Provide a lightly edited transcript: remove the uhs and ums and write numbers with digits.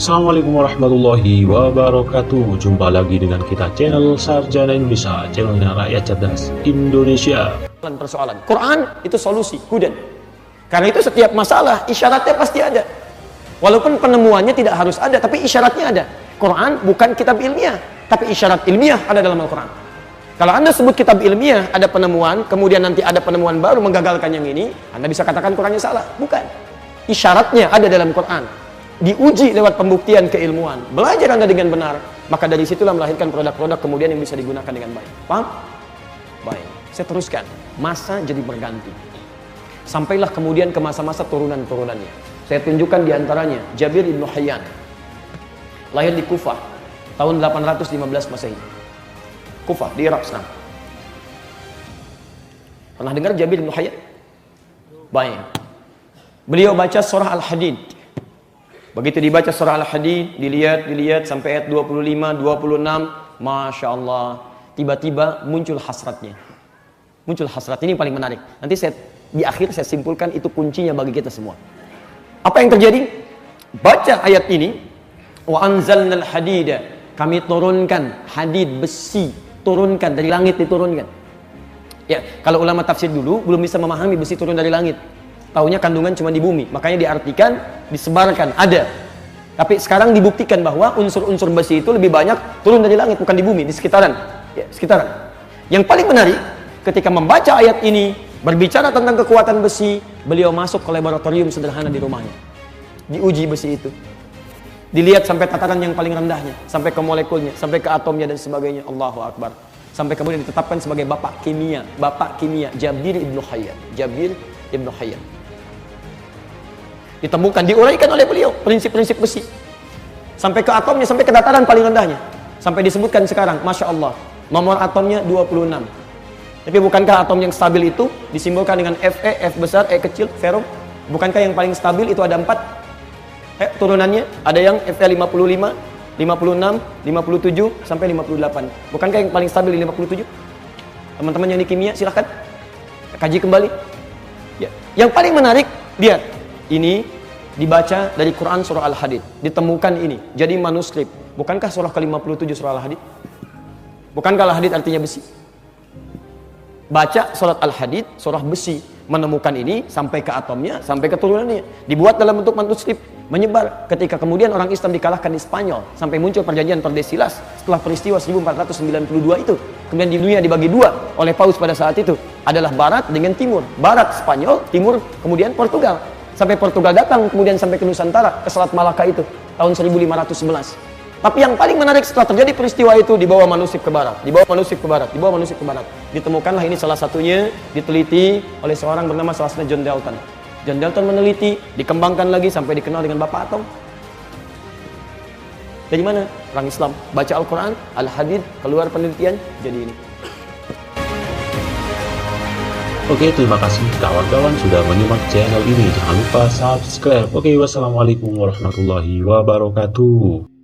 Assalamualaikum warahmatullahi wabarakatuh. Jumpa lagi dengan kita channel Sarjana Indonesia, channelnya rakyat cerdas Indonesia. Persoalan Quran itu solusi, hudan. Karena itu setiap masalah isyaratnya pasti ada. Walaupun penemuannya tidak harus ada, tapi isyaratnya ada. Quran bukan kitab ilmiah, tapi isyarat ilmiah ada dalam Al-Quran. Kalau Anda sebut kitab ilmiah ada penemuan, kemudian nanti ada penemuan baru menggagalkan yang ini, Anda bisa katakan Qurannya salah. Bukan. Isyaratnya ada dalam Quran. Diuji lewat pembuktian keilmuan. Belajar Anda dengan benar, maka dari situlah melahirkan produk-produk kemudian yang bisa digunakan dengan baik. Paham? Baik. Saya teruskan. Masa jadi berganti. Sampailah kemudian ke masa-masa turunan-turunannya. Saya tunjukkan diantaranya Jabir ibn Hayyan. Lahir di Kufah tahun 815 Masehi. Kufah di Irak sekarang. Pernah dengar Jabir ibn Hayyan? Baik. Beliau baca surah Al-Hadid. Begitu dibaca surah Al-Hadid, dilihat sampai ayat 25, 26, Masya Allah, tiba-tiba muncul hasratnya. Muncul hasrat, ini yang paling menarik. Nanti di akhir saya simpulkan itu kuncinya bagi kita semua. Apa yang terjadi? Baca ayat ini, wa anzalnal hadida, kami turunkan hadid, besi, turunkan dari langit, diturunkan. Ya, kalau ulama tafsir dulu belum bisa memahami besi turun dari langit. Taunya kandungan cuma di bumi, makanya diartikan, disebarkan, ada. Tapi sekarang dibuktikan bahwa unsur-unsur besi itu lebih banyak turun dari langit, bukan di bumi, di sekitaran. Ya, sekitaran. Yang paling menarik, ketika membaca ayat ini, berbicara tentang kekuatan besi, beliau masuk ke laboratorium sederhana di rumahnya. Diuji besi itu. Dilihat sampai tataran yang paling rendahnya, sampai ke molekulnya, sampai ke atomnya dan sebagainya. Allahu Akbar. Sampai kemudian ditetapkan sebagai bapak kimia, Jabir ibn Hayyan. Jabir ibn Hayyan. Ditemukan, diuraikan oleh beliau prinsip-prinsip besi sampai ke atomnya, sampai ke dataran paling rendahnya, sampai disebutkan sekarang, Masya Allah, nomor atomnya 26. Tapi bukankah atom yang stabil itu disimbolkan dengan Fe, F besar, E kecil, ferrum? Bukankah yang paling stabil itu ada 4 turunannya? Ada yang Fe 55, 56, 57 sampai 58. Bukankah yang paling stabil 57? Teman-teman yang di kimia silahkan kaji kembali ya. Yang paling menarik, lihat, ini dibaca dari Quran surah Al-Hadid, ditemukan ini jadi manuskrip. Bukankah surah ke-57 surah Al-Hadid? Bukankah Al-Hadid artinya besi? Baca surat Al-Hadid, surah besi, menemukan ini sampai ke atomnya, sampai ke turunannya, dibuat dalam bentuk manuskrip, menyebar. Ketika kemudian orang Islam dikalahkan di Spanyol, sampai muncul perjanjian Tordesillas setelah peristiwa 1492 itu, kemudian di dunia dibagi dua oleh Paus pada saat itu, adalah Barat dengan Timur. Barat Spanyol, Timur kemudian Portugal. Sampai Portugal datang kemudian sampai ke Nusantara, ke Selat Malaka itu tahun 1511. Tapi yang paling menarik setelah terjadi peristiwa itu, dibawa manuskrip ke barat, ditemukanlah ini salah satunya, diteliti oleh seorang bernama John Dalton. John Dalton meneliti, dikembangkan lagi sampai dikenal dengan Bapak Atom. Dari mana? Orang Islam baca Al-Quran, Al-Hadid, keluar penelitian, jadi ini. Oke, terima kasih kawan-kawan sudah menyimak channel ini. Jangan lupa subscribe. Oke, wassalamualaikum warahmatullahi wabarakatuh.